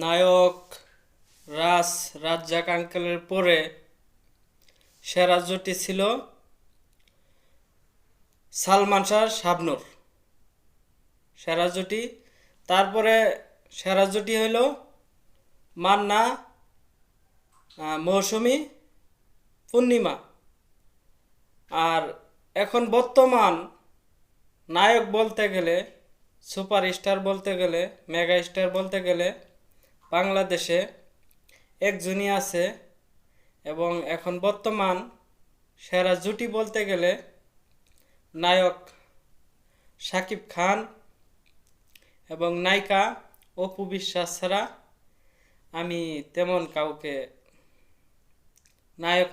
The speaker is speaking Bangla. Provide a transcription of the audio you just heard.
নায়ক রাজ্জাক আঙ্কেলের পরে সেরা জুটি ছিল সালমান শাহ শাবনূর। সেরা জুটি। তারপরে সেরা জুটি হইল মান্না মৌসুমী পূর্ণিমা। আর এখন বর্তমান নায়ক বলতে গেলে, সুপারস্টার বলতে গেলে, মেগা স্টার বলতে গেলে বাংলাদেশে একজনই আছে। এবং এখন বর্তমান সেরা জুটি বলতে গেলে নায়ক শাকিব খান এবং নায়িকা অপু বিশ্বাস ছাড়া আমি তেমন কাউকে নায়ক